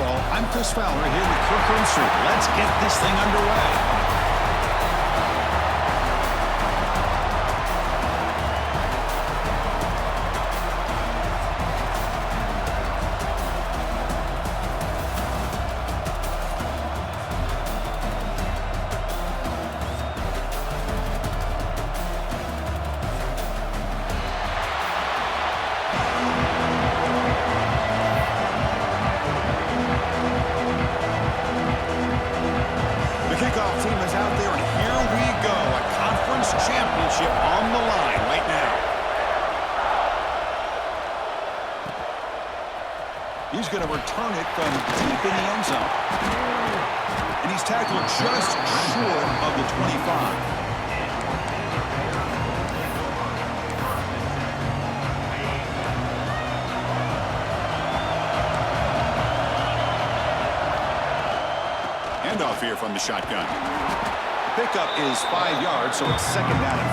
Football. I'm Chris Fowler here with Kirk Street. Let's get this thing underway. Kickoff team is out there, and here we go. A conference championship on the line right now. He's going to return it from deep in the end zone. And he's tackled just short of the 25. Off here from the shotgun. Pickup is 5 yards, so it's 2nd down and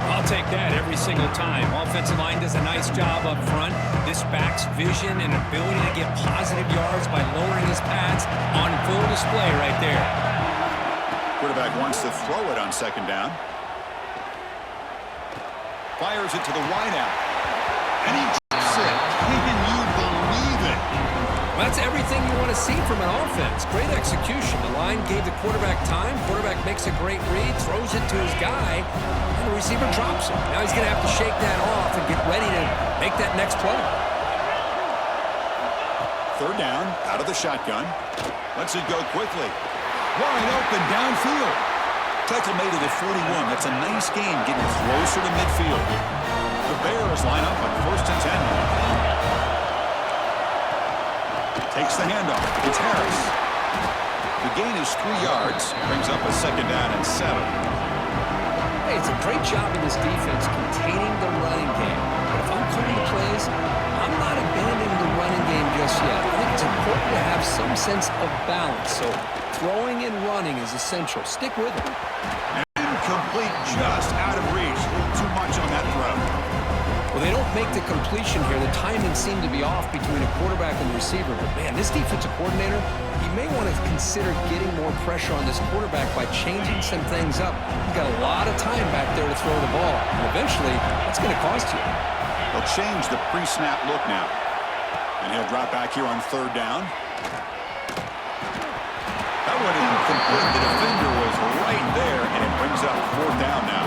5. I'll take that every single time. Offensive line does a nice job up front. This back's vision and ability to get positive yards by lowering his pads on full display right there. Quarterback wants to throw it on 2nd down. Fires it to the wideout. And he drops it. Can you believe it? Well, that's everything you want to see from an offense. Great execution. The line gave the quarterback time. Quarterback makes a great read, throws it to his guy, and the receiver drops it. Now he's going to have to shake that off and get ready to make that next play. 3rd down, out of the shotgun. Lets it go quickly. Wide open downfield. Tackle made it at 41. That's a nice gain, getting closer to midfield. The Bears line up on 1st and 10. Takes the handoff. It's Harris. The gain is 3 yards. Brings up a 2nd down and 7. Hey, it's a great job in this defense containing the running game. But if I'm calling the plays, I'm not abandoning the running game just yet. I think it's important to have some sense of balance. So throwing and running is essential. Stick with it. Incomplete, just out of reach. A little too much on that throw. Well, they don't make the completion here. The timing seemed to be off between a quarterback and the receiver. But, man, this defensive coordinator, he may want to consider getting more pressure on this quarterback by changing some things up. He's got a lot of time back there to throw the ball. And eventually, that's going to cost you. They'll change the pre-snap look now. And he'll drop back here on 3rd down. That one incomplete. The defender was right there, and it brings up 4th down now.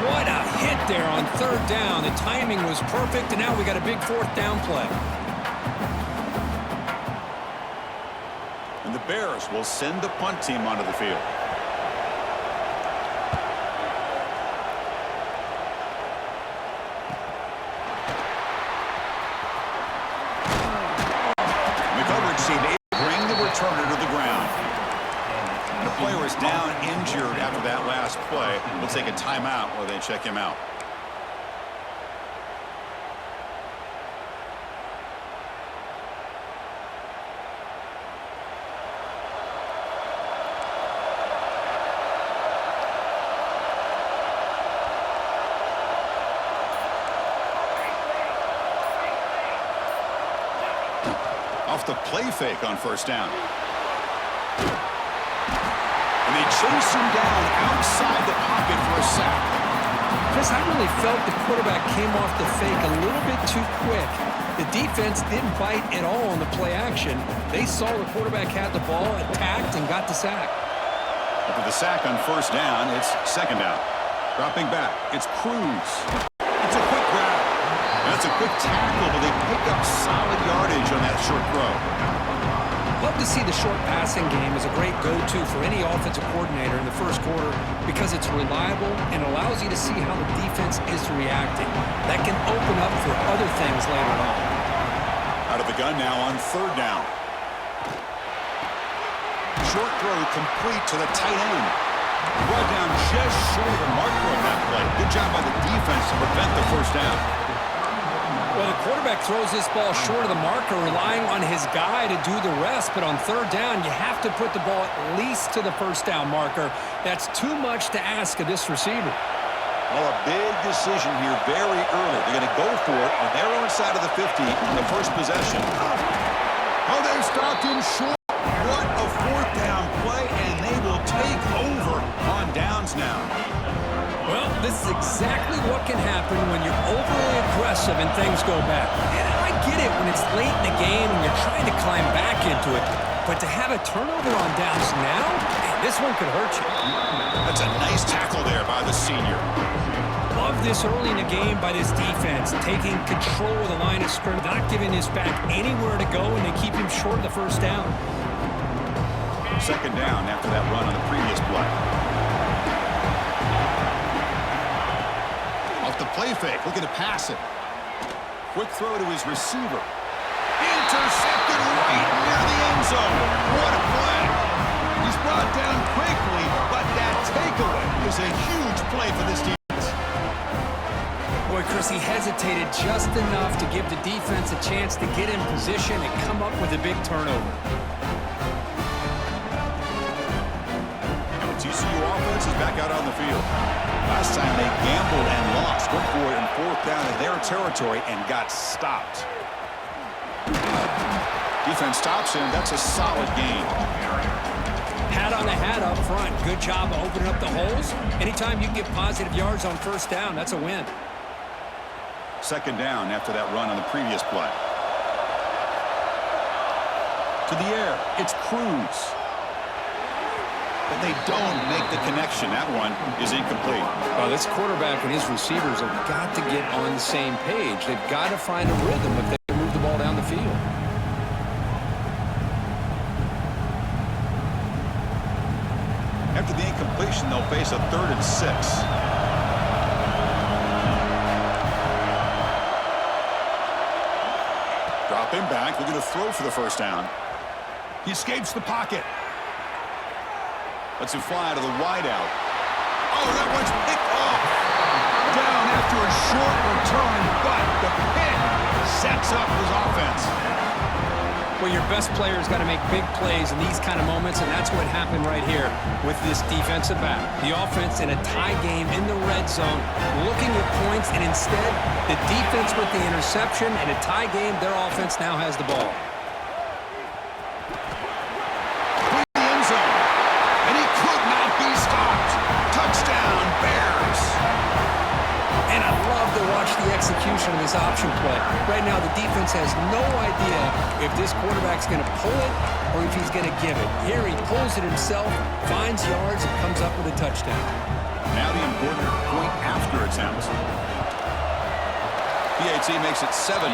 What a hit there on 3rd down. The timing was perfect, and now we got a big 4th down play. And the Bears will send the punt team onto the field. The coverage team able to bring the returner to the ground. The player is down injured after that last play. We'll take a timeout while they check him out. Off the play fake on 1st down. And they chase him down outside the pocket for a sack. Chris, I really felt the quarterback came off the fake a little bit too quick. The defense didn't bite at all on the play action. They saw the quarterback had the ball, attacked, and got the sack. After the sack on 1st down, it's 2nd down. Dropping back, it's Cruz. It's a quick grab. That's a quick tackle, but they pick up solid yardage on that short throw. Love to see the short passing game as a great go-to for any offensive coordinator in the 1st quarter because it's reliable and allows you to see how the defense is reacting. That can open up for other things later on. Out of the gun now on 3rd down. Short throw complete to the tight end. Brought down just short of the marker on that play. Good job by the defense to prevent the 1st down. Well, the quarterback throws this ball short of the marker, relying on his guy to do the rest. But on 3rd down, you have to put the ball at least to the 1st down marker. That's too much to ask of this receiver. Well, a big decision here very early. They're going to go for it on their own side of the 50 in the 1st possession. kept him short. What a fourth down play, and they will take over on downs now. Well, this is exactly what can happen when you're overly aggressive and things go bad. And I get it when it's late in the game and you're trying to climb back into it. But to have a turnover on downs now, man, this one could hurt you. That's a nice tackle there by the senior. Love this early in the game by this defense, taking control of the line of scrimmage, not giving this back anywhere to go, and they keep him short of the first down. Second down after that run on the previous play. Off the play fake, looking to pass it. Quick throw to his receiver. Intercepted right near the end zone. What a play. He's brought down quickly, but that takeaway is a huge play for this defense. Boy, Chris, he hesitated just enough to give the defense a chance to get in position and come up with a big turnover. TCU offense is back out on the field. Last time they gambled and lost. Went for it in fourth down in their territory and got stopped. Defense stops him. That's a solid game. Hat on the hat up front. Good job of opening up the holes. Anytime you can get positive yards on first down, that's a win. Second down after that run on the previous play. To the air. It's Cruz. But they don't make the connection. That one is incomplete. Well, this quarterback and his receivers have got to get on the same page. They've got to find a rhythm if they move the ball down the field. After the incompletion, they'll face a 3rd and 6. Drop him back. Looking to throw for the first down. He escapes the pocket. Lets him fly to the wideout. Oh, that one's picked off. Down after a short return, but the pick sets up his offense. Well, your best player's got to make big plays in these kind of moments, and that's what happened right here with this defensive back. The offense in a tie game in the red zone, looking at points, and instead, the defense with the interception. In a tie game, their offense now has the ball. Execution of this option play. Right now, the defense has no idea if this quarterback's going to pull it or if he's going to give it. Here, he pulls it himself, finds yards, and comes up with a touchdown. Now the important point after attempt. PAT makes it 7.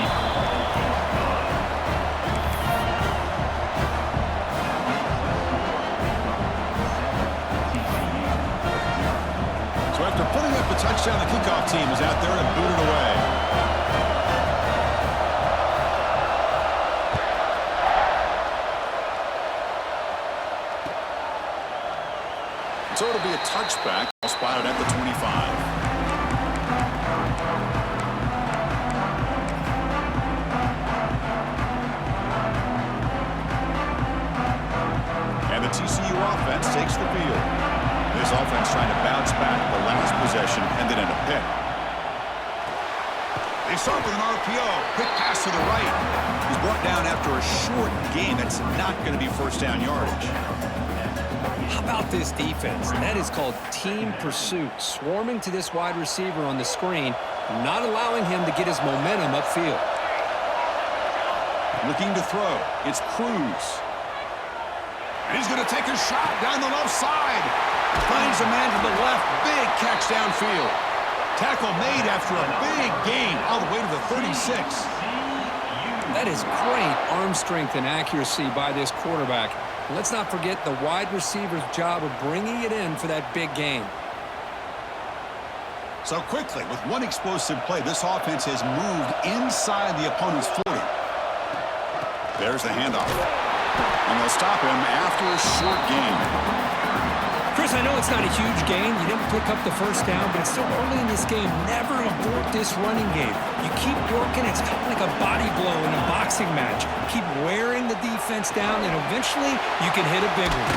So after putting up the touchdown, the kickoff team is out there and booted away. So it'll be a touchback, spotted at the 25. And the TCU offense takes the field. This offense trying to bounce back. The last possession ended in a pick. They start with an RPO. Quick pass to the right. He's brought down after a short gain. That's not going to be first down yardage. How about this defense? That is called team pursuit. Swarming to this wide receiver on the screen, not allowing him to get his momentum upfield. Looking to throw. It's Cruz. And he's going to take a shot down the left side. Finds a man to the left. Big catch downfield. Tackle made after a big gain all the way to the 36. That is great arm strength and accuracy by this quarterback. Let's not forget the wide receiver's job of bringing it in for that big gain. So quickly, with one explosive play, this offense has moved inside the opponent's 40. There's the handoff. And they'll stop him after a short gain. Chris, I know it's not a huge gain. You didn't pick up the first down, but it's still early in this game. Never abort this running game. You keep working. It's kind of like a body blow in a boxing match. Keep wearing the defense down, and eventually you can hit a big one.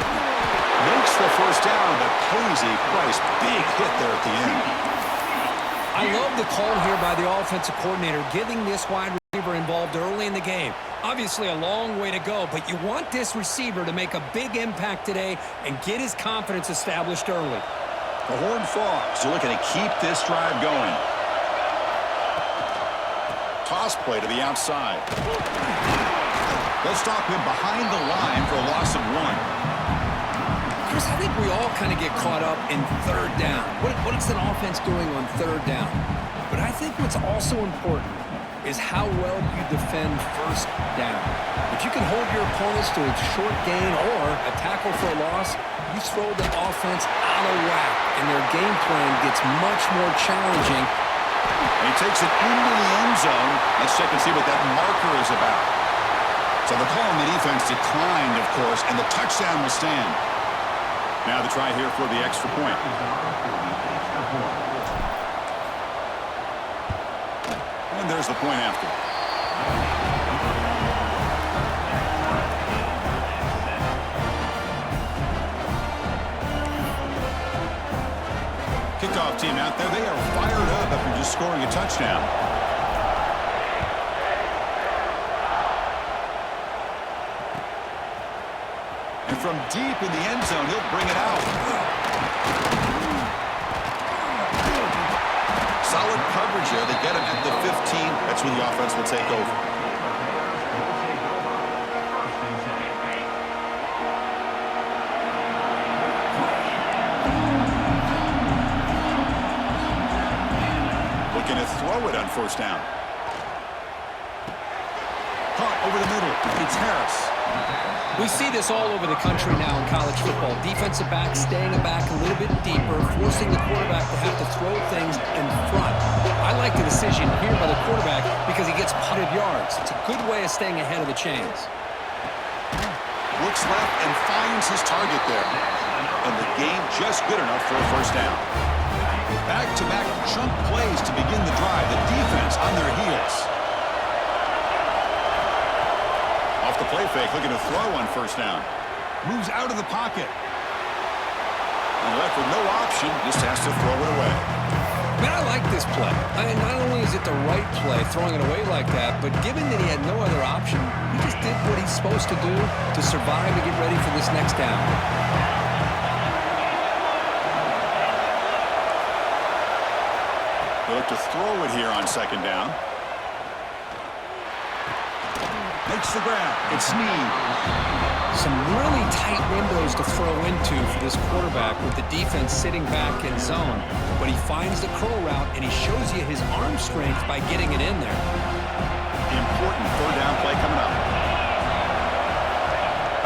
Makes the first down, but pays a price. Big hit there at the end. I love the call here by the offensive coordinator, giving this wide receiver receiver involved early in the game. Obviously a long way to go, but you want this receiver to make a big impact today and get his confidence established early. The Horned Frogs are looking to keep this drive going. Toss play to the outside. They'll stop him behind the line for a loss of 1. Chris, I think we all kind of get caught up in third down. What is an offense doing on third down? But I think what's also important is how well you defend first down. If you can hold your opponents to a short gain or a tackle for a loss, you throw the offense out of whack, and their game plan gets much more challenging. And he takes it into the end zone. Let's check and see what that marker is about. So the call on the defense declined, of course, and the touchdown will stand. Now the try here for the extra point. And there's the point after. Kickoff team out there. They are fired up after just scoring a touchdown. And from deep in the end zone, he'll bring it out. Solid coverage here. They get him at the 15. That's when the offense will take over. Looking to throw it on first down. Caught over the middle. It's Harris. We see this all over the country now in college football. Defensive backs staying back a little bit deeper, forcing the quarterback to have to throw things in front. I like the decision here by the quarterback because he gets plenty of yards. It's a good way of staying ahead of the chains. Looks left and finds his target there. And the game just good enough for a first down. Back-to-back chunk plays to begin the drive. The defense on their heels. Off the play fake, looking to throw on first down. Moves out of the pocket. And left with no option, just has to throw it away. Man, I like this play. Not only is it the right play, throwing it away like that, but given that he had no other option, he just did what he's supposed to do to survive and get ready for this next down. They look to throw it here on second down. Makes the grab. It's Snead. Some really tight windows to throw into for this quarterback with the defense sitting back in zone. But he finds the curl route, and he shows you his arm strength by getting it in there. Important third down play coming up.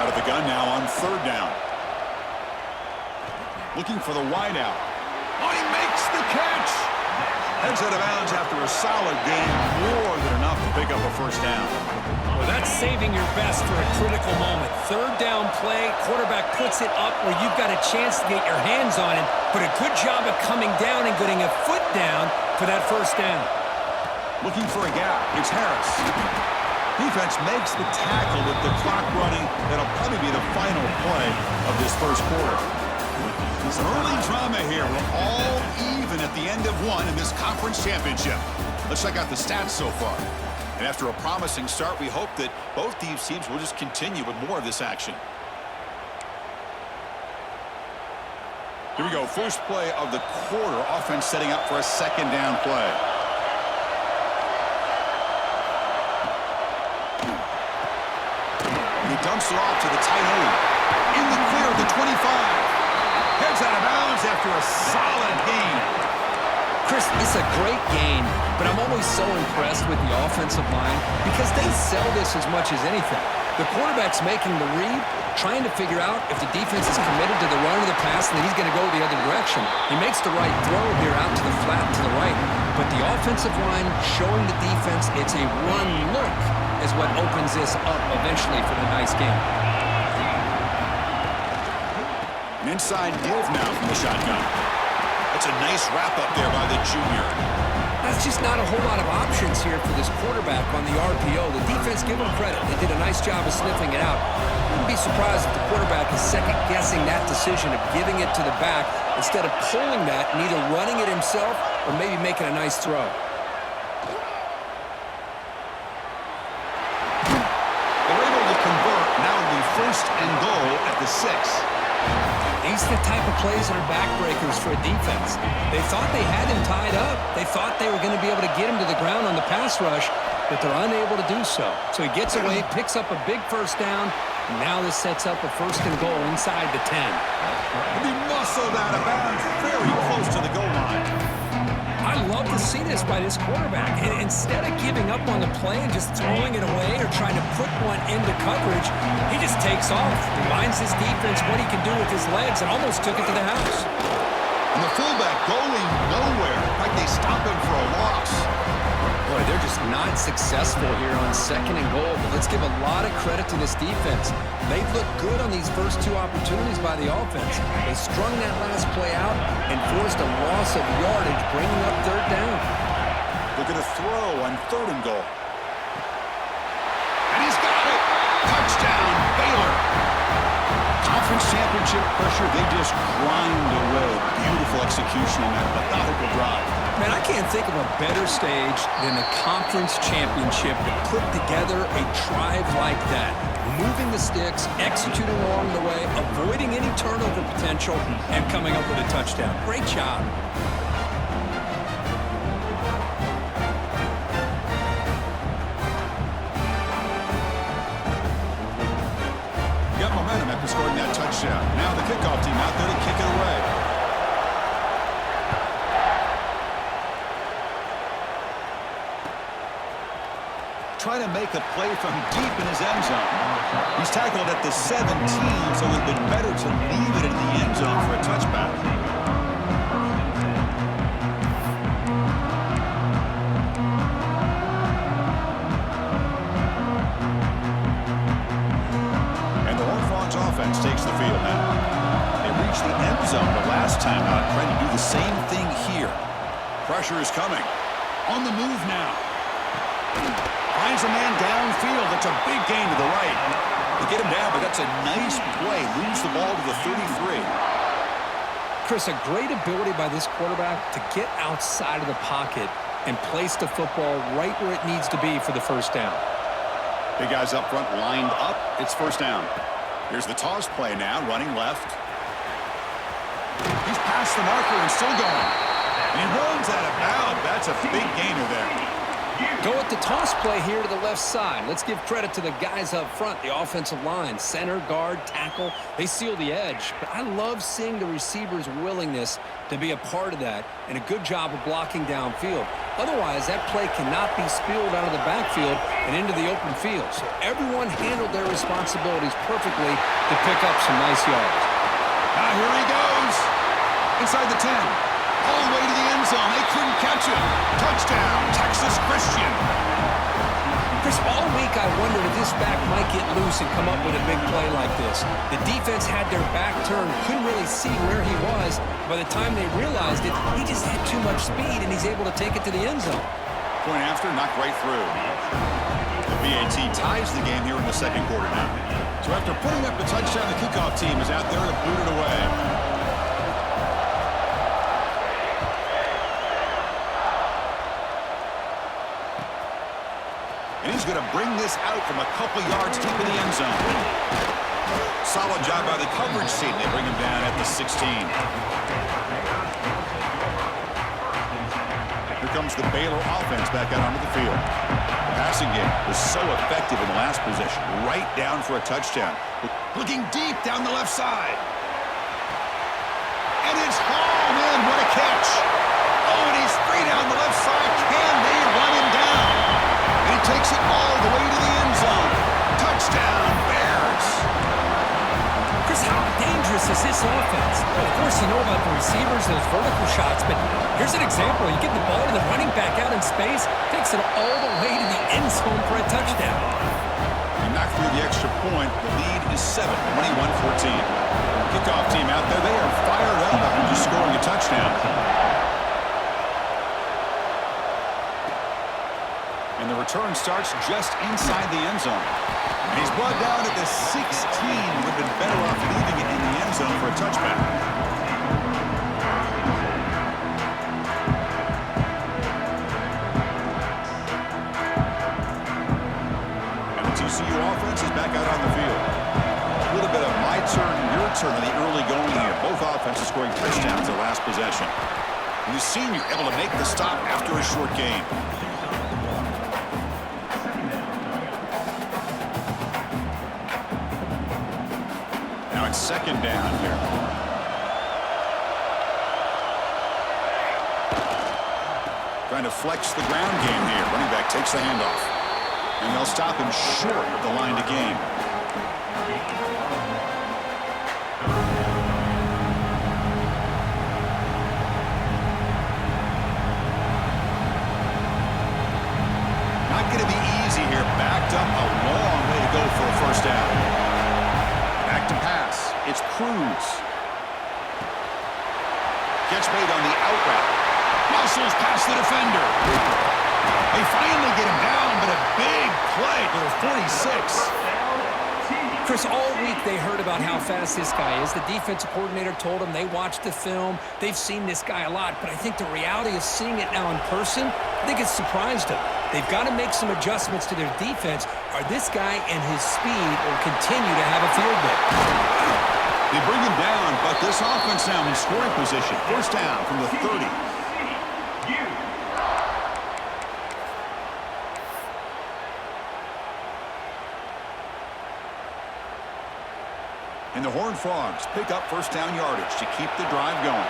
Out of the gun now on third down. Looking for the wide out. Oh, he makes the catch. Heads out of bounds after a solid game. More than enough to pick up a first down. Well, that's saving your best for a critical moment. Third down play, quarterback puts it up where you've got a chance to get your hands on it, but a good job of coming down and getting a foot down for that first down. Looking for a gap. It's Harris. Defense makes the tackle with the clock running. That'll probably be the final play of this first quarter. Some early drama here. We're all even at the end of one in this conference championship. Let's check out the stats so far. And after a promising start, we hope that both these teams will just continue with more of this action. Here we go. First play of the quarter. Offense setting up for a second down play. He dumps it off to the tight end. In the clear of the 25. Heads out of bounds after a solid gain. Chris, it's a great game, but I'm always so impressed with the offensive line because they sell this as much as anything. The quarterback's making the read, trying to figure out if the defense is committed to the run or the pass, and then he's going to go the other direction. He makes the right throw here out to the flat to the right, but the offensive line showing the defense it's a run look is what opens this up eventually for the nice game. An inside move now from the shotgun. That's a nice wrap-up there by the junior. That's just not a whole lot of options here for this quarterback on the RPO. The defense, give them credit. They did a nice job of sniffing it out. Wouldn't be surprised if the quarterback is second-guessing that decision of giving it to the back instead of pulling that and either running it himself or maybe making a nice throw. First and goal at the 6. These are the type of plays that are backbreakers for a defense. They thought they had him tied up. They thought they were going to be able to get him to the ground on the pass rush, but they're unable to do so. So he gets away, picks up a big first down, and now this sets up a first and goal inside the 10. He muscled out of bounds very close to the goal line. I love to see this by this quarterback. And instead of giving up on the play and just throwing it away or trying to put one into coverage, he just takes off, reminds his defense what he can do with his legs, and almost took it to the house. And the fullback going nowhere. Like they stop him for a loss. Boy, they're just not successful here on second and goal, but let's give a lot of credit to this defense. They've looked good on these first two opportunities by the offense. They strung that last play out and forced a loss of yardage, bringing up third down. They're going to throw on third and goal. And he's got it! Touchdown, Baylor! Conference championship pressure, they just grind away. Beautiful execution on that methodical drive. Man, I can't think of a better stage than the conference championship to put together a drive like that. Moving the sticks, executing along the way, avoiding any turnover potential, and coming up with a touchdown. Great job. Got momentum after scoring that touchdown. Now the kickoff team out there to kick it away. Trying to make a play from deep in his end zone. He's tackled at the 17, so it would have been better to leave it in the end zone for a touchback. And the Hornfrogs offense takes the field now. They reached the end zone the last time out, trying to do the same thing here. Pressure is coming. On the move now. Finds a man downfield. That's a big gain to the right. They get him down, but that's a nice play. Moves the ball to the 33. Chris, a great ability by this quarterback to get outside of the pocket and place the football right where it needs to be for the first down. Big guys up front lined up. It's first down. Here's the toss play now, running left. He's past the marker and still going. And he runs out of bounds. That's a big gainer there. Go with the toss play here to the left side. Let's give credit to the guys up front, the offensive line, center, guard, tackle. They seal the edge. But I love seeing the receiver's willingness to be a part of that and a good job of blocking downfield. Otherwise, that play cannot be spilled out of the backfield and into the open field. So everyone handled their responsibilities perfectly to pick up some nice yards. Now here he goes. Inside the 10. All the way to the end zone. They couldn't catch him. Touchdown, Texas Christian. Chris, all week I wondered if this back might get loose and come up with a big play like this. The defense had their back turned, couldn't really see where he was. By the time they realized it, he just had too much speed, and he's able to take it to the end zone. Point after, knocked right through. The BAT ties the game here in the second quarter now. So after putting up the touchdown, the kickoff team is out there to boot it away. And he's going to bring this out from a couple yards deep in the end zone. Solid job by the coverage team. They bring him down at the 16. Here comes the Baylor offense back out onto the field. The passing game was so effective in the last possession. Right down for a touchdown. Looking deep down the left side. And it's hauled in. What a catch. Oh, and he's free down the left side. Can they run him down? And he takes it all the way to the end zone. Touchdown, Bears. Chris, how dangerous is this offense? Well, of course, you know about the receivers, those vertical shots, but here's an example. You get the ball to the running back out in space, takes it all the way to the end zone for a touchdown. He knocked through the extra point. The lead is 7, 21-14. Kickoff team out there. They are fired up after just scoring a touchdown. And the return starts just inside the end zone. And he's brought down at the 16. Would have been better off leaving it in the end zone for a touchback. And the TCU offense is back out on the field. answer in the early going here. Both offenses scoring touchdowns their last possession. And the senior able to make the stop after a short game. Now it's second down here. Trying to flex the ground game here. Running back takes the handoff. And they'll stop him short of the line to gain. Not going to be easy here. Backed up a long way to go for a first down. Back to pass. It's Cruz. Gets made on the out route. Muscles past the defender. They finally get him down, but a big play to the 46. Chris, all week they heard about how fast this guy is. The defensive coordinator told them they watched the film. They've seen this guy a lot, but I think the reality of seeing it now in person, I think it's surprised them. They've got to make some adjustments to their defense, or this guy and his speed will continue to have a field day. They bring him down, but this offense now in scoring position. First down from the 30. And the Horned Frogs pick up first down yardage to keep the drive going.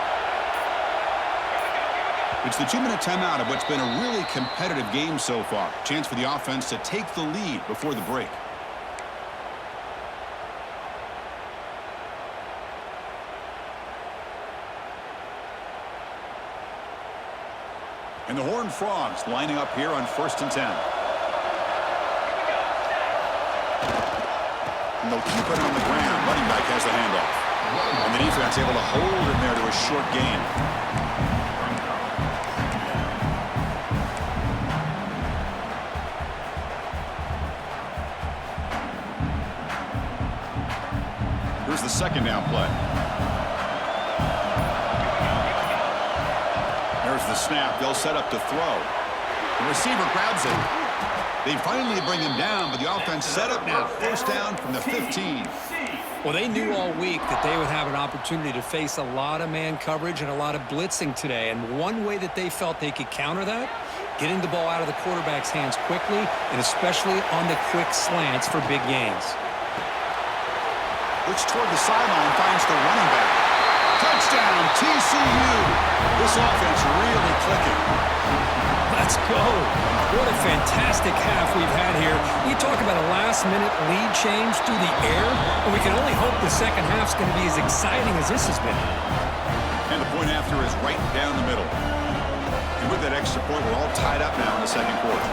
It's the 2-minute timeout of what's been a really competitive game so far. Chance for the offense to take the lead before the break. And the Horned Frogs lining up here on 1st and 10. And they'll keep it on the ground. Running back has the handoff. And the defense able to hold him there to a short gain. Here's the second down play. There's the snap. They'll set up to throw. The receiver grabs it. They finally bring him down, but the offense set up now. First down from the 15. Well, they knew all week that they would have an opportunity to face a lot of man coverage and a lot of blitzing today. And one way that they felt they could counter that, getting the ball out of the quarterback's hands quickly, and especially on the quick slants for big gains. Looks toward the sideline, finds the running back. Touchdown, TCU. This offense really clicking. Let's go. What a fantastic half we've had here. You talk about a last-minute lead change through the air, and we can only hope the second half's going to be as exciting as this has been. And the point after is right down the middle. And with that extra point, we're all tied up now in the second quarter.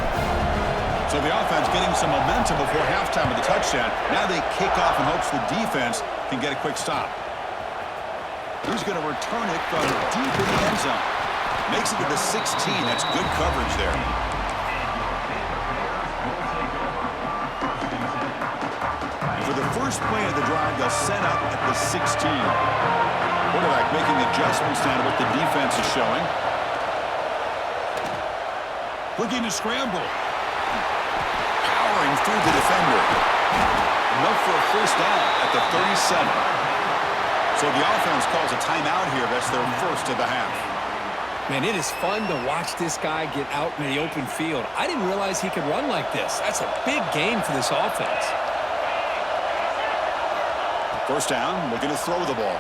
So the offense getting some momentum before halftime with the touchdown. Now they kick off in hopes the defense can get a quick stop. He's going to return it from deep in the end zone. Makes it to the 16. That's good coverage there. And for the first play of the drive, they'll set up at the 16. Quarterback making adjustments now to what the defense is showing. Looking to scramble. Powering through the defender. Enough for a first down at the 37. So the offense calls a timeout here. That's their first of the half. Man, it is fun to watch this guy get out in the open field. I didn't realize he could run like this. That's a big game for this offense. First down, looking to throw the ball.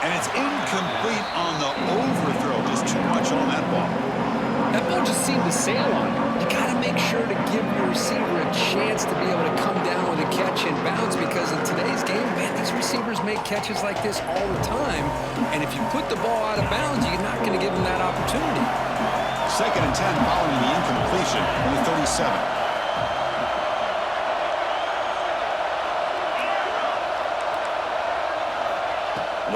And it's incomplete on the overthrow. Just too much on that ball. That ball just seemed to sail on him. You got to make sure to give your receiver a chance to be able to come down with a catch and bounce, because in today's game, man, these receivers make catches like this all the time. And if you put the ball out of bounds, you're not going to give them that opportunity. Second and 10 following the incompletion from the 37.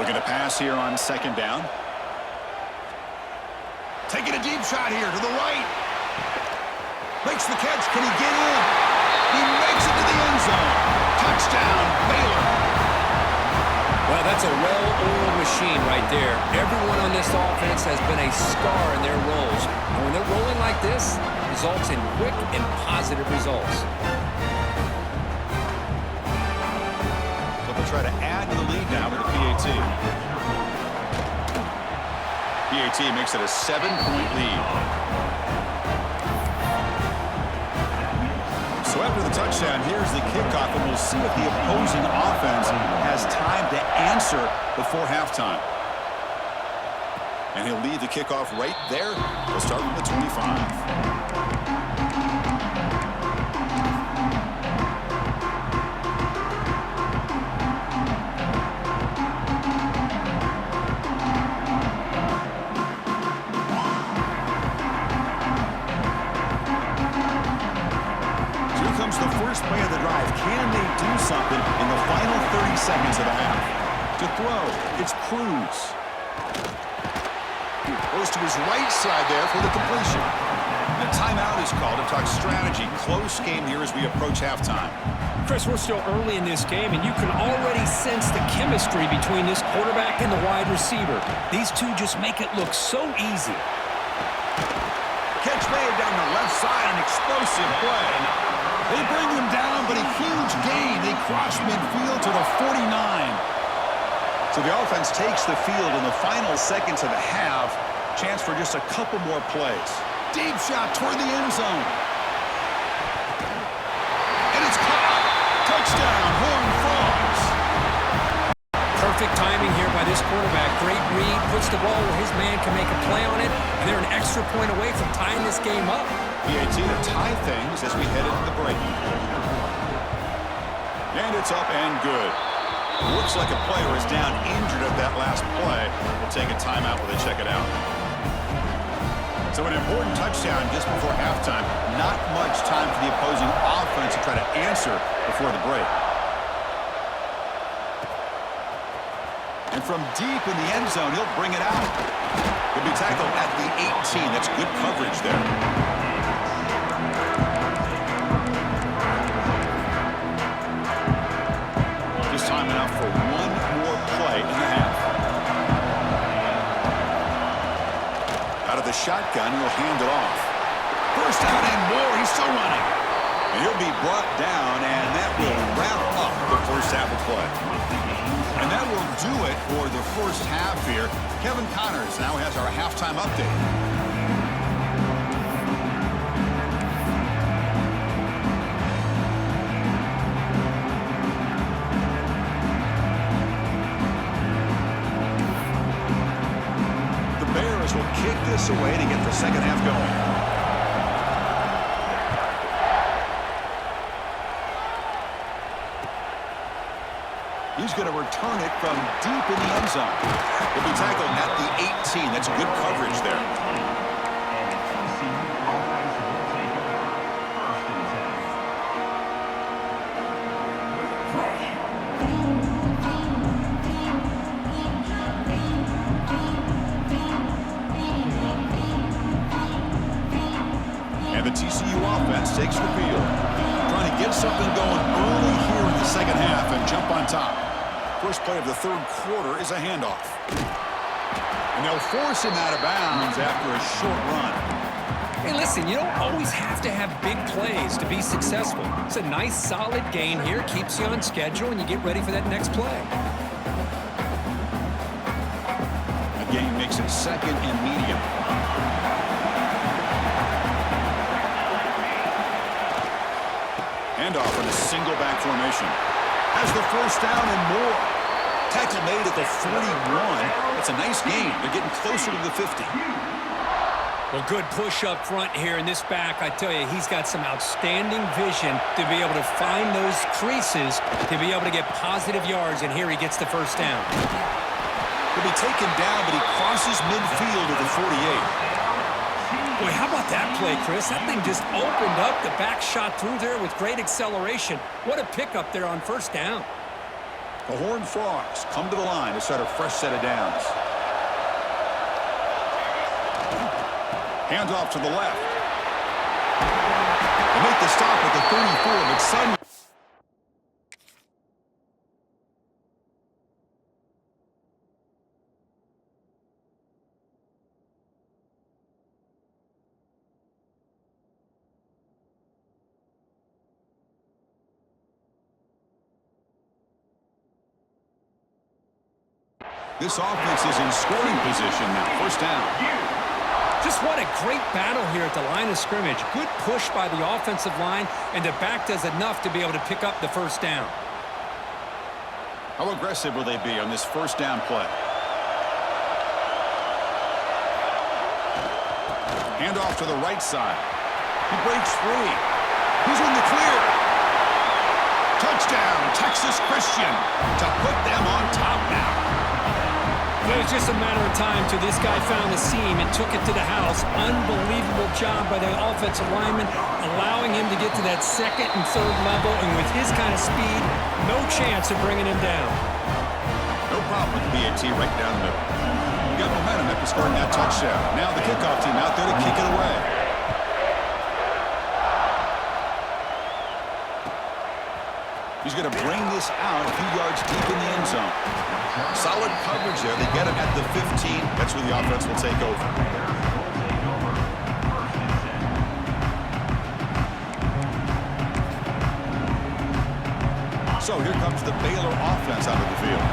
Looking to pass here on second down. Taking a deep shot here to the right. Makes the catch. Can he get in? He makes it to the end zone. Touchdown, Baylor. Well, that's a well-oiled machine right there. Everyone on this offense has been a star in their roles. And when they're rolling like this, it results in quick and positive results. try to add to the lead now with the PAT. PAT makes it a 7-point lead. So after the touchdown, here's the kickoff, and we'll see if the opposing offense has time to answer before halftime. And he'll lead the kickoff right there. We'll start with the 25. The first play of the drive. Can they do something in the final 30 seconds of the half? To throw, it's Cruz. Goes to his right side there for the completion. The timeout is called to talk strategy. Close game here as we approach halftime. Chris, we're still early in this game, and you can already sense the chemistry between this quarterback and the wide receiver. These two just make it look so easy. Catch made down the left side, an explosive play. They bring him down, but a huge gain. They cross midfield to the 49. So the offense takes the field in the final seconds of the half. Chance for just a couple more plays. Deep shot toward the end zone. And it's caught. Touchdown, Horn Frogs. Perfect timing here by this quarterback. Great read, puts the ball where his man can make a play on it, and they're an extra point away from tying this game up. PAT to tie things as we head into the break. And it's up and good. Looks like a player is down injured at that last play. We'll take a timeout while they check it out. So an important touchdown just before halftime. Not much time for the opposing offense to try to answer before the break. And from deep in the end zone, he'll bring it out. He'll be tackled at the 18. That's good coverage there. Time enough for one more play in the half. Out of the shotgun, he'll hand it off. First down and more. He's still running. And he'll be brought down, and that will wrap up the first half of play. And that will do it for the first half here. Kevin Connors now has our halftime update. Will kick this away to get the second half going. He's going to return it from deep in the end zone. He'll be tackled at the 18. That's good coverage there. And the TCU offense takes the field. Trying to get something going early here in the second half and jump on top. First play of the third quarter is a handoff. And they'll force him out of bounds after a short run. Hey, listen, you don't always have to have big plays to be successful. It's a nice, solid gain here. Keeps you on schedule, and you get ready for that next play. The gain makes it second and medium. Handoff in a single back formation. Has the first down and more. Tackle made at the 41. It's a nice gain. They're getting closer to the 50. Well, good push up front here in this back. I tell you, he's got some outstanding vision to be able to find those creases, to be able to get positive yards, and here he gets the first down. He'll be taken down, but he crosses midfield to the 48. Boy, how about that play, Chris? That thing just opened up. The back shot through there with great acceleration. What a pickup there on first down. The Horned Frogs come to the line to start a fresh set of downs. Hands off to the left. They make the stop at the 34, but suddenly This offense is in scoring position now. First down. Just what a great battle here at the line of scrimmage. Good push by the offensive line, and the back does enough to be able to pick up the first down. How aggressive will they be on this first down play? Hand off to the right side. He breaks free. He's in the clear. Touchdown, Texas Christian, to put them on top now. It was just a matter of time till this guy found the seam and took it to the house. Unbelievable job by the offensive lineman, allowing him to get to that second and third level, and with his kind of speed, no chance of bringing him down. No problem with BAT right down the middle. We got momentum after scoring that touchdown. Now the kickoff team out there to kick it away. He's going to bring this out a few yards deep in the end zone. Solid coverage there. They get him at the 15. That's where the offense will take over. So here comes the Baylor offense out of the field.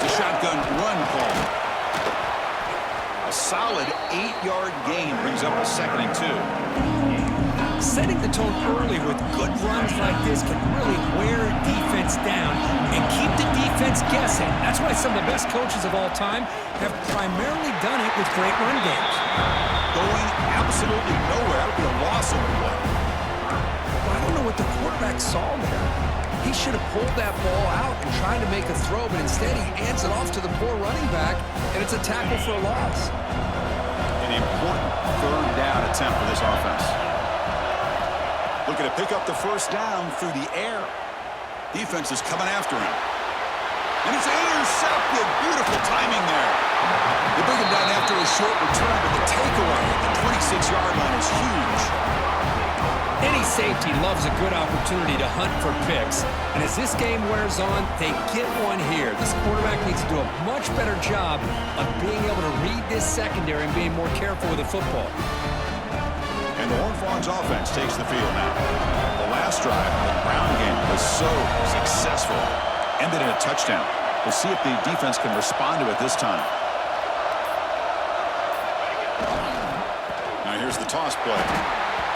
The shotgun run call. A solid 8-yard gain brings up a 2nd and 2. Setting the tone early with good runs like this can really wear a defense down and keep the defense guessing. That's why some of the best coaches of all time have primarily done it with great run games. Going absolutely nowhere. That would be a loss of the play. Well, I don't know what the quarterback saw there. He should have pulled that ball out and tried to make a throw, but instead he hands it off to the poor running back, and it's a tackle for a loss. An important third down attempt for this offense. Looking to pick up the first down through the air. Defense is coming after him. And it's intercepted. Beautiful timing there. They bring him down after a short return, but the takeaway at the 26-yard line is huge. Any safety loves a good opportunity to hunt for picks. And as this game wears on, they get one here. This quarterback needs to do a much better job of being able to read this secondary and being more careful with the football. And the Horned Frogs offense takes the field now. The last drive of the ground game was so successful. Ended in a touchdown. We'll see if the defense can respond to it this time. Now here's the toss play.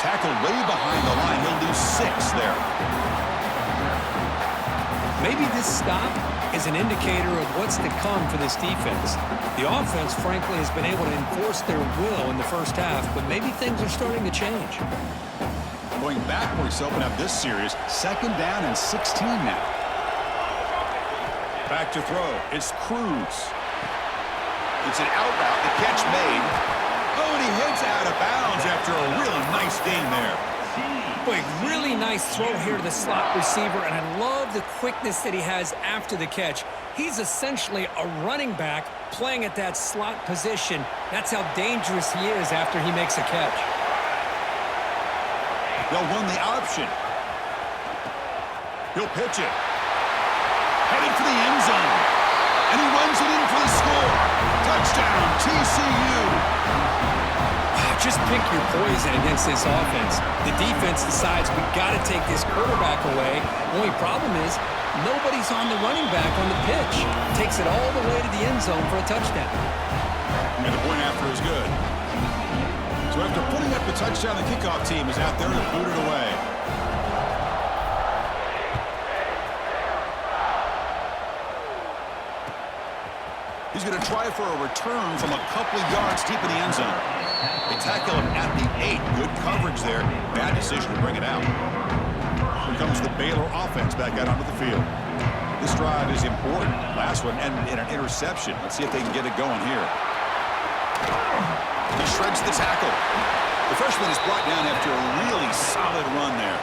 Tackled way behind the line. He'll lose 6 there. Maybe this stop is an indicator of what's to come for this defense. The offense, frankly, has been able to enforce their will in the first half, but maybe things are starting to change. Going backwards to open up this series. 2nd down and 16 now. Back to throw. It's Cruz. It's an out route. The catch made. Oh, and he heads out of bounds after a really nice gain there. Boy, really nice throw here to the slot receiver, and I love the quickness that he has after the catch. He's essentially a running back playing at that slot position. That's how dangerous he is after he makes a catch. They'll run the option. He'll pitch it. Headed for the end zone. And he runs it in for the score. Touchdown, TCU. Just pick your poison against this offense. The defense decides we got to take this quarterback away. The only problem is nobody's on the running back on the pitch. Takes it all the way to the end zone for a touchdown. And the point after is good. So after putting up the touchdown, the kickoff team is out there to boot it away. He's going to try for a return from a couple of yards deep in the end zone. They tackle him at the 8. Good coverage there. Bad decision to bring it out. Here comes the Baylor offense back out onto the field. This drive is important. Last one ended in an interception. Let's see if they can get it going here. He shreds the tackle. The freshman is brought down after a really solid run there.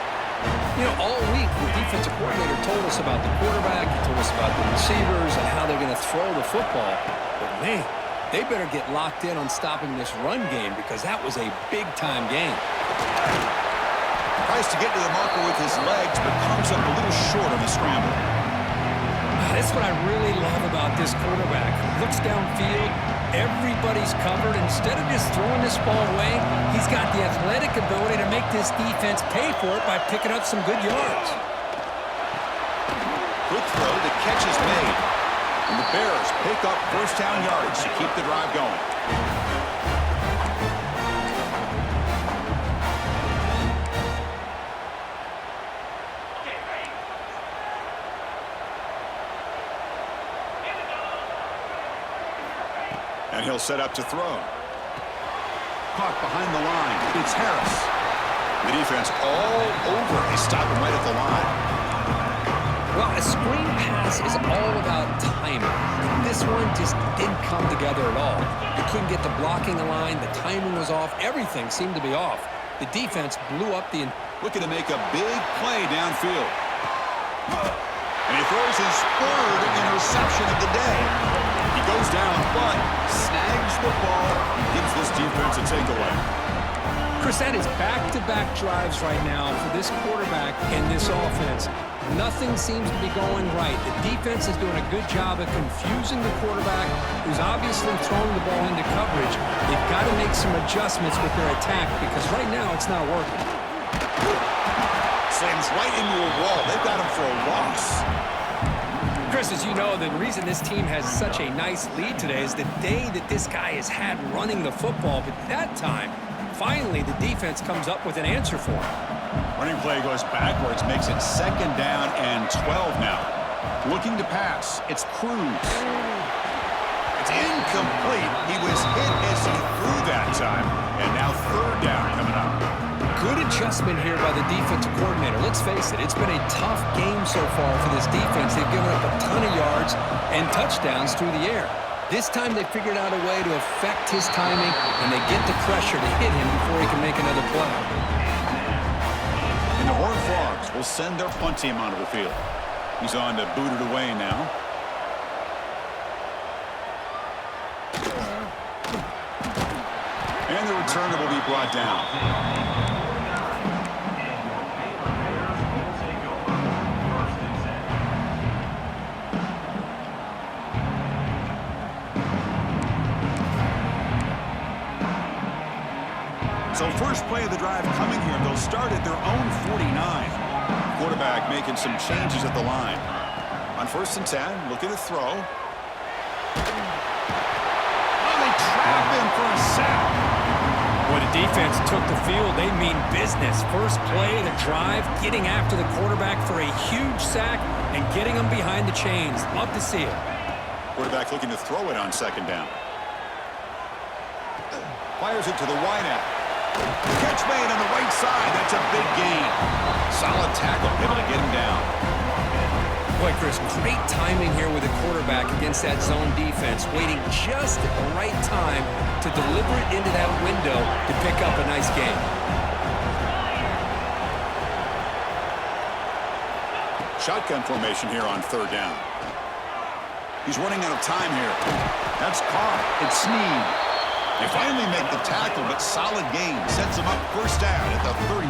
You know, all week, the defensive coordinator told us about the quarterback, he told us about the receivers and how they're going to throw the football. But, man, they better get locked in on stopping this run game because that was a big-time game. Tries to get to the marker with his legs, but comes up a little short on the scramble. That's what I really love about this quarterback. Looks downfield, everybody's covered. Instead of just throwing this ball away, he's got the athletic ability to make this defense pay for it by picking up some good yards. Quick throw, the catch is made. And the Bears pick up first down yardage to keep the drive going. And he'll set up to throw. Caught behind the line. It's Harris. The defense all over. They stop him right at the line. Well, a screen pass is all about timing. This one just didn't come together at all. You couldn't get the blocking line. The timing was off. Everything seemed to be off. The defense blew up the... Looking to make a big play downfield. And he throws his third interception of the day. He goes down, but snags the ball and gives this defense a takeaway. Chris, that is back-to-back drives right now for this quarterback and this offense. Nothing seems to be going right. The defense is doing a good job of confusing the quarterback, who's obviously throwing the ball into coverage. They've got to make some adjustments with their attack because right now it's not working. Slams right into a wall. They've got him for a loss. Chris, as you know, the reason this team has such a nice lead today is the day that this guy has had running the football. But that time, finally, the defense comes up with an answer for him. Running play goes backwards, makes it second down and 12 now. Looking to pass. It's Cruz. It's incomplete. He was hit as he threw that time. And now third down coming up. Good adjustment here by the defensive coordinator. Let's face it, it's been a tough game so far for this defense. They've given up a ton of yards and touchdowns through the air. This time they figured out a way to affect his timing, and they get the pressure to hit him before he can make another play. And the Horned Frogs will send their punt team onto the field. He's on to boot it away now. And the returner will be brought down. So first play of the drive coming here. They'll start at their own 49. Quarterback making some changes at the line. On 1st and 10, looking to throw. Oh, they trap him for a sack. Boy, the defense took the field. They mean business. First play of the drive, getting after the quarterback for a huge sack and getting him behind the chains. Love to see it. Quarterback looking to throw it on second down. Fires it to the wideout. Catch made on the right side. That's a big gain. Solid tackle, able to get him down. Boy, Chris, great timing here with the quarterback against that zone defense, waiting just at the right time to deliver it into that window to pick up a nice gain. Shotgun formation here on third down. He's running out of time here. That's caught. It's Snead. They finally make the tackle, but solid gain. Sets him up first down at the 33.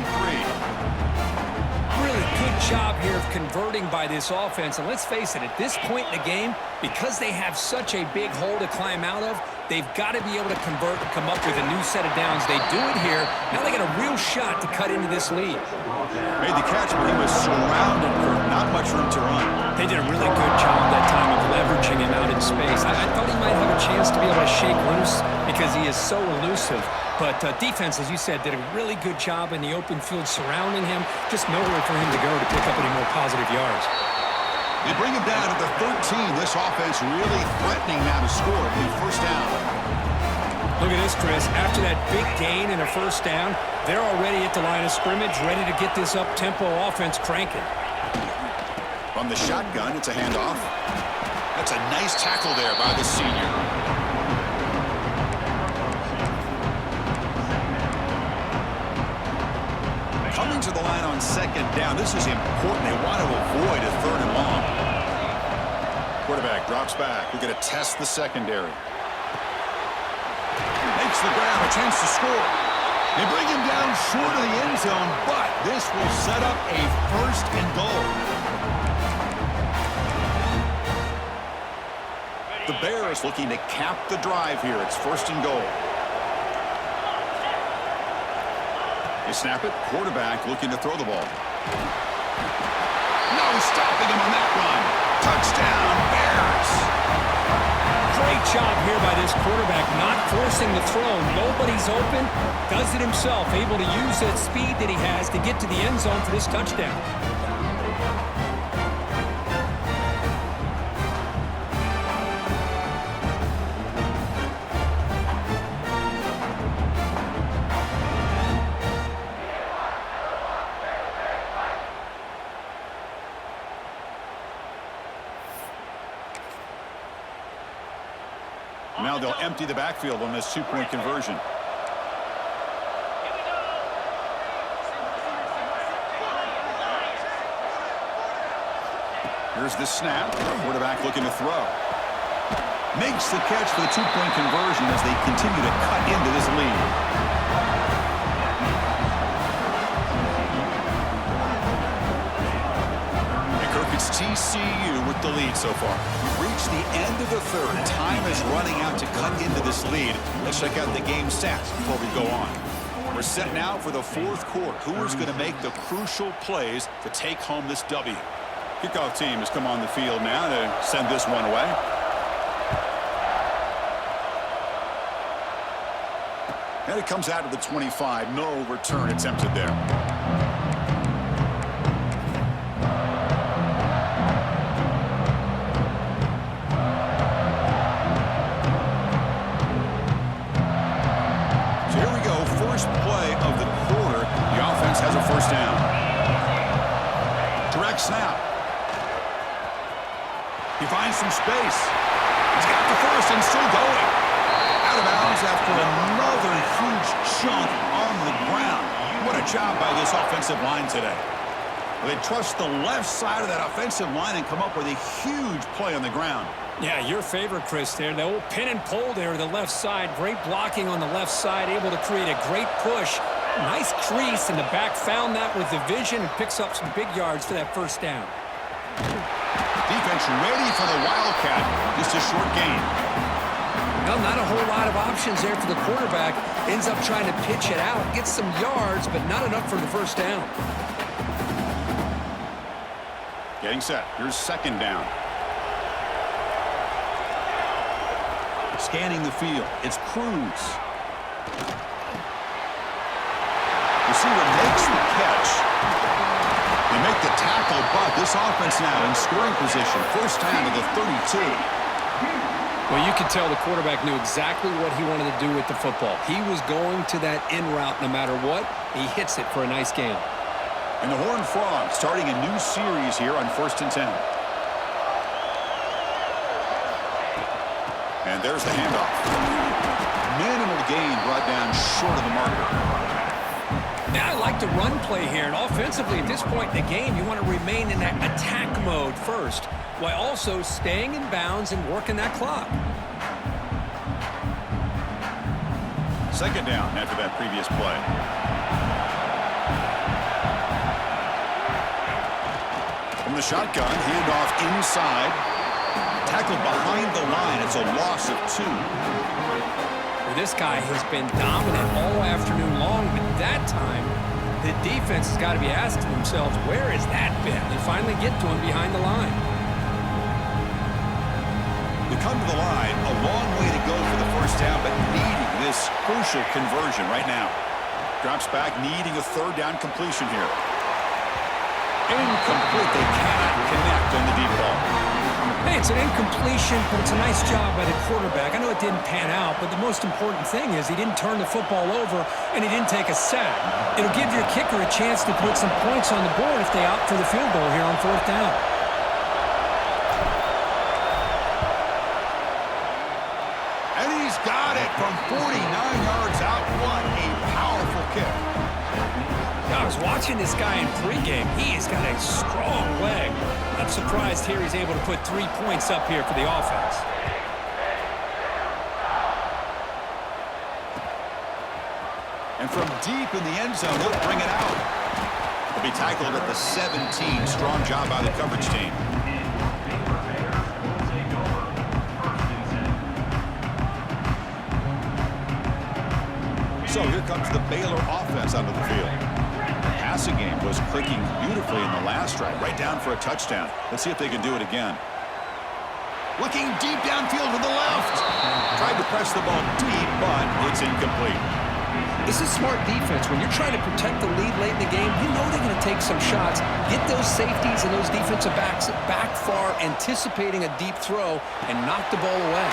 Really good job here of converting by this offense. And let's face it, at this point in the game, because they have such a big hole to climb out of, they've got to be able to convert and come up with a new set of downs. They do it here. Now they got a real shot to cut into this lead. Made the catch, but he was surrounded for not much room to run. They did a really good job that time of leveraging him out in space. I thought he might have a chance to be able to shake loose because he is so elusive. But defense, as you said, did a really good job in the open field surrounding him. Just nowhere for him to go to pick up any more positive yards. They bring him down to the 13. This offense really threatening now to score the first down. Look at this, Chris. After that big gain and a first down, they're already at the line of scrimmage, ready to get this up-tempo offense cranking. From the shotgun, it's a handoff. That's a nice tackle there by the senior. Coming to the line on second down. This is important. They want to avoid a third and long. Quarterback drops back. We're going to test the secondary. Makes the grab, a chance to score. They bring him down short of the end zone, but this will set up a first and goal. The Bears looking to cap the drive here. It's first and goal. They snap it. Quarterback looking to throw the ball. No stopping him on that run. Touchdown, Bears. Great job here by this quarterback, not forcing the throw. Nobody's open. Does it himself, able to use that speed that he has to get to the end zone for this touchdown. Now they'll empty the backfield on this two-point conversion. Here's the snap. Quarterback looking to throw. Makes the catch for the two-point conversion as they continue to cut into this lead. It's TCU with the lead so far. We've reached the end of the third. Time is running out to cut into this lead. Let's check out the game stats before we go on. We're set now for the fourth quarter. Who is going to make the crucial plays to take home this W? Kickoff team has come on the field now to send this one away. And it comes out of the 25. No return attempted there. Has a first down. Direct snap. He finds some space. He's got the first and still going. Out of bounds after another huge chunk on the ground. What a job by this offensive line today. They trust the left side of that offensive line and come up with a huge play on the ground. Yeah, your favorite, Chris, there. The old pin and pull there to the left side. Great blocking on the left side, able to create a great push. Nice crease in the back, found that with the vision and picks up some big yards for that first down. Defense ready for the Wildcat. Just a short gain. Well, not a whole lot of options there for the quarterback. Ends up trying to pitch it out, gets some yards, but not enough for the first down. Getting set. Here's second down. Scanning the field. It's Cruz. Receiver makes the catch. They make the tackle, but this offense now in scoring position. First down to the 32. Well, you could tell the quarterback knew exactly what he wanted to do with the football. He was going to that in route no matter what. He hits it for a nice gain. And the Horned Frogs starting a new series here on 1st and 10. And there's the handoff. Minimal gain brought down short of the marker. Now I like the run play here, and offensively at this point in the game, you want to remain in that attack mode first, while also staying in bounds and working that clock. Second down after that previous play. From the shotgun, handoff inside. Tackled behind the line. It's a loss of 2. This guy has been dominant all afternoon long, but that time, the defense has got to be asking themselves, where has that been? They finally get to him behind the line. They come to the line, a long way to go for the first down, but needing this crucial conversion right now. Drops back, needing a third down completion here. Incomplete. They cannot connect on the deep ball. Hey, it's an incompletion, but it's a nice job by the quarterback. I know it didn't pan out, but the most important thing is he didn't turn the football over and he didn't take a sack. It'll give your kicker a chance to put some points on the board if they opt for the field goal here on 4th down. And he's got it from 49 yards out. What a powerful kick. I was watching this guy in pregame. He has got a strong leg. I'm surprised here he's able to put 3 points up here for the offense. And from deep in the end zone, he'll bring it out. He'll be tackled at the 17. Strong job by the coverage team. So here comes the Baylor offense onto the field. passing game was clicking beautifully in the last drive, right down for a touchdown. Let's see if they can do it again. Looking deep downfield to the left. Tried to press the ball deep, but it's incomplete. This is smart defense. When you're trying to protect the lead late in the game, you know they're going to take some shots, get those safeties and those defensive backs back far, anticipating a deep throw, and knock the ball away.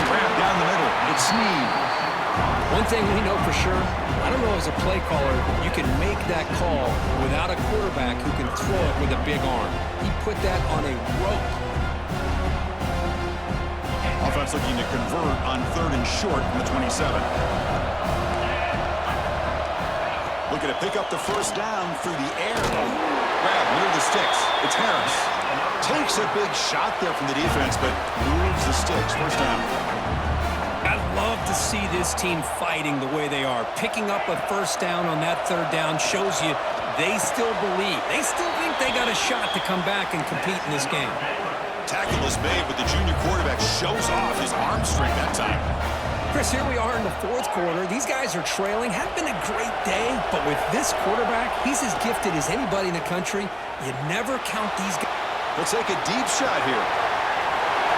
Grab down the middle. It's Snead. One thing we know for sure, I don't know as a play caller, you can make that call without a quarterback who can throw it with a big arm. He put that on a rope. Offense looking to convert on 3rd and short from the 27. Looking to pick up the first down through the air. Grab near the sticks. It's Harris. Takes a big shot there from the defense, but moves the sticks. First down. I love to see this team fighting the way they are. Picking up a first down on that 3rd down shows you they still believe. They still think they got a shot to come back and compete in this game. Tackle is made, but the junior quarterback shows off his arm strength that time. Chris, here we are in the 4th quarter. These guys are trailing. Had been a great day, but with this quarterback, he's as gifted as anybody in the country. You never count these guys. Let's take a deep shot here.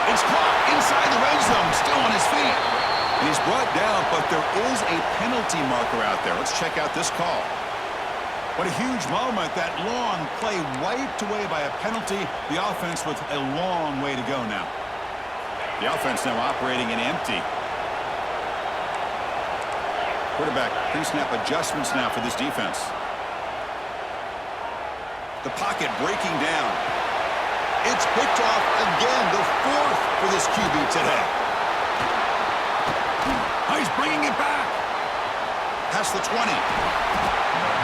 It's caught inside the red zone, still on his feet. And he's brought down, but there is a penalty marker out there. Let's check out this call. What a huge moment. That long play wiped away by a penalty. The offense with a long way to go now. The offense now operating in empty. Quarterback pre-snap adjustments now for this defense. The pocket breaking down. It's picked off again, the 4th for this QB today. Oh, he's bringing it back. Past the 20.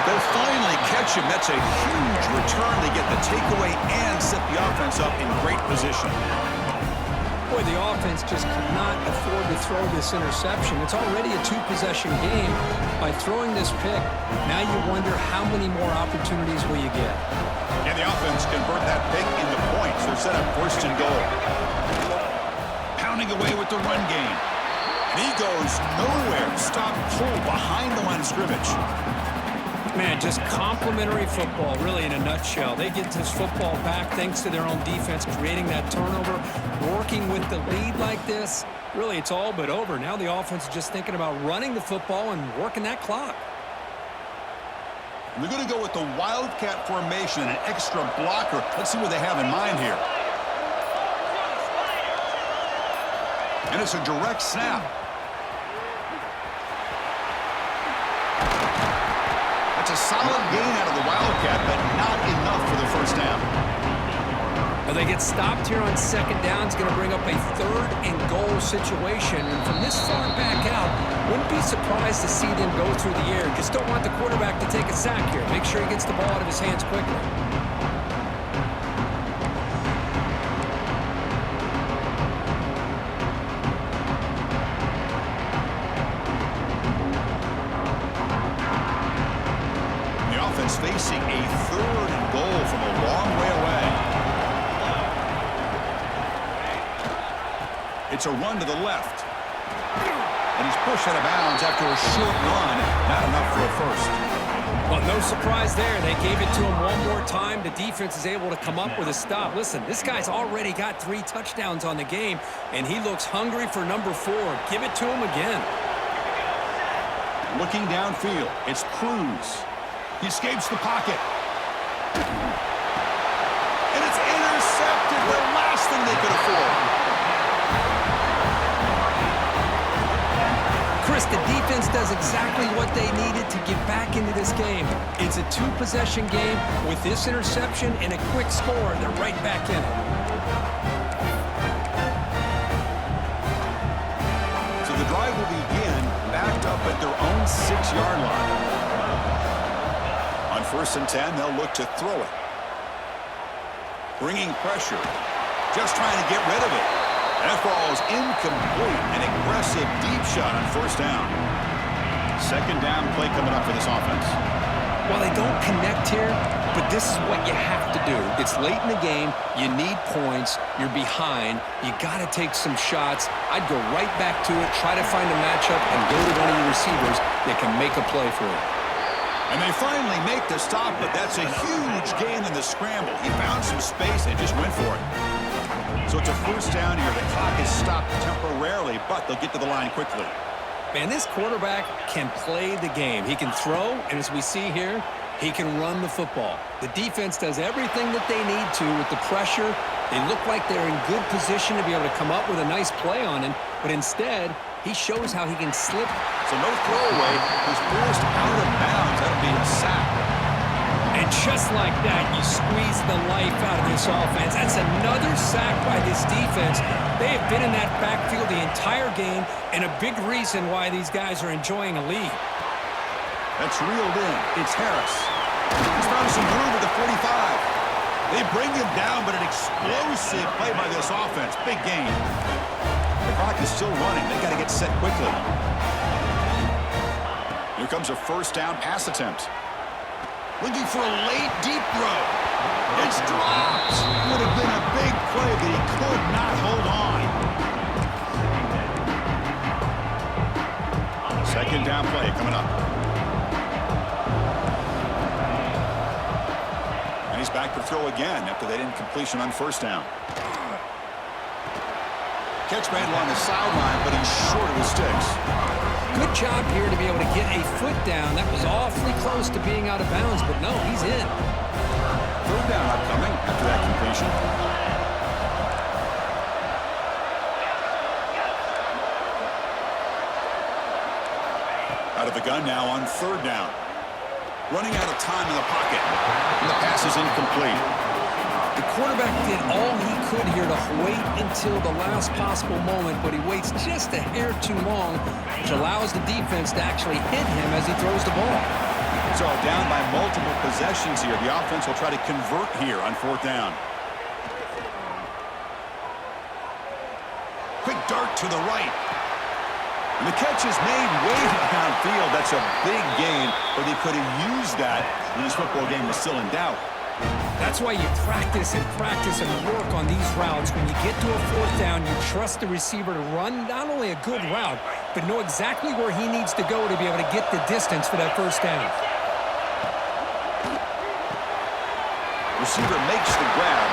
They'll finally catch him. That's a huge return. They get the takeaway and set the offense up in great position. Boy, the offense just cannot afford to throw this interception. It's already a 2-possession game. By throwing this pick, now you wonder how many more opportunities will you get. And the offense convert that pick into points. They're set up 1st and goal. Pounding away with the run game. And he goes nowhere. Stop pull behind the line of scrimmage. Man, just complimentary football, really, in a nutshell. They get this football back thanks to their own defense, creating that turnover, working with the lead like this. Really, it's all but over. Now the offense is just thinking about running the football and working that clock. They're going to go with the Wildcat formation and an extra blocker. Let's see what they have in mind here. And it's a direct snap. That's a solid gain out of the Wildcat, but not enough for the first down. Well, they get stopped here on 2nd down. It's going to bring up a 3rd and goal situation. And from this far back out, wouldn't be surprised to see them go through the air. Just don't want the quarterback to take a sack here. Make sure he gets the ball out of his hands quickly. The offense facing a 3rd and goal from a long way away. It's a run to the left. And he's pushed out of bounds after a short run. Not enough for a first. Well, no surprise there. They gave it to him one more time. The defense is able to come up with a stop. Listen, this guy's already got 3 touchdowns on the game, and he looks hungry for number 4. Give it to him again. Looking downfield, it's Cruz. He escapes the pocket. And it's intercepted. The last thing they could afford. Chris, the defense does exactly what they needed to get back into this game. It's a 2-possession game. With this interception and a quick score, they're right back in it. So the drive will begin backed up at their own 6-yard line. On 1st and 10, they'll look to throw it. Bringing pressure. Just trying to get rid of it. That ball is incomplete. An aggressive deep shot on 1st down. 2nd down play coming up for this offense. Well, they don't connect here, but this is what you have to do. It's late in the game. You need points. You're behind. You got to take some shots. I'd go right back to it, try to find a matchup, and go to one of your receivers that can make a play for you. And they finally make the stop, but that's a huge gain in the scramble. He found some space and just went for it. So it's a first down here. The clock is stopped temporarily, but they'll get to the line quickly. Man, this quarterback can play the game. He can throw, and as we see here, he can run the football. The defense does everything that they need to with the pressure. They look like they're in good position to be able to come up with a nice play on him, but instead, he shows how he can slip. So no throwaway. He's forced out of bounds. That'll be a sack. And just like that, you squeeze the life out of this offense. That's another sack by this defense. They have been in that backfield the entire game, and a big reason why these guys are enjoying a lead. That's reeled in. It's Harris. He's found some room at the 45. They bring him down, but an explosive play by this offense. Big gain. The clock is still running. They got to get set quickly. Here comes a first down pass attempt. Looking for a late deep throw. It's dropped. Would have been a big play, but he could not hold on. Second down play coming up. And he's back to throw again after that incompletion on first down. Catch made along the sideline, but he's short of the sticks. Good job here to be able to get a foot down. That was awfully close to being out of bounds, but no, he's in. Third down upcoming after that completion. Out of the gun now on third down. Running out of time in the pocket. And the pass is incomplete. The quarterback did all he could here to wait until the last possible moment, but he waits just a hair too long, which allows the defense to actually hit him as he throws the ball. So down by multiple possessions here. The offense will try to convert here on fourth down. Quick dart to the right. And the catch is made way downfield. That's a big gain, but they could have used that when this football game was still in doubt. That's why you practice and work on these routes. When you get to a fourth down, you trust the receiver to run not only a good route, but know exactly where he needs to go to be able to get the distance for that first down. Receiver makes the grab.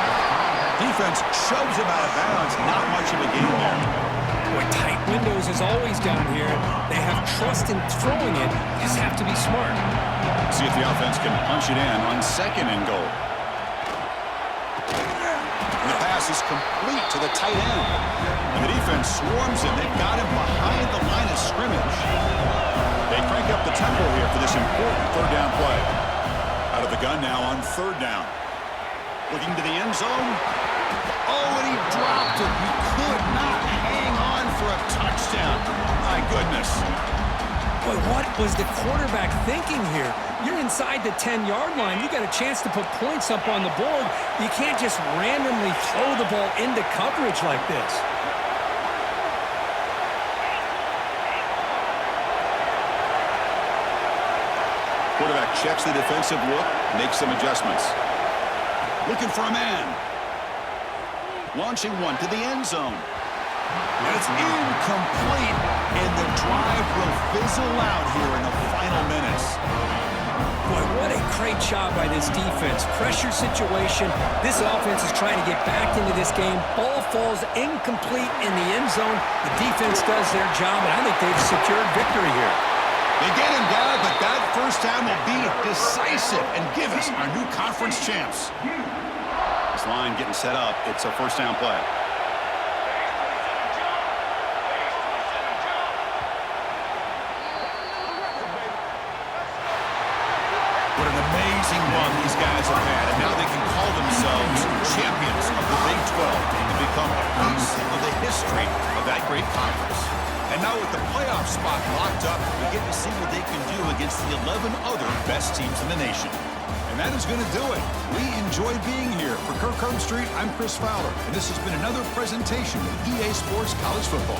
Defense shoves him out of bounds. Not much of a gain there. Boy, tight windows is always down here. They have trust in throwing it. You just have to be smart. See if the offense can punch it in on second and goal. And the pass is complete to the tight end. And the defense swarms him. They've got him behind the line of scrimmage. They crank up the tempo here for this important third down play. Out of the gun now on third down. Looking to the end zone. Oh, and he dropped it. He could not hang on for a touchdown. My goodness. Boy, what was the quarterback thinking here? You're inside the 10-yard line. You got a chance to put points up on the board. You can't just randomly throw the ball into coverage like this. Quarterback checks the defensive look, makes some adjustments. Looking for a man. Launching one to the end zone. And it's incomplete, and the drive will fizzle out here in the final minutes. Boy, what a great job by this defense. Pressure situation. This offense is trying to get back into this game. Ball falls incomplete in the end zone. The defense does their job, and I think they've secured victory here. They get him down, but that first down will be decisive and give us our new conference champs. This line getting set up. It's a first down play. What an amazing run these guys have had, and now they can call themselves champions of the Big 12 and become a piece of the history of that great conference. And now with the playoff spot locked up, we get to see what they can do against the 11 other best teams in the nation. And that is going to do it. We enjoyed being here. For Kirk Herbstreit, I'm Chris Fowler, and this has been another presentation of EA Sports College Football.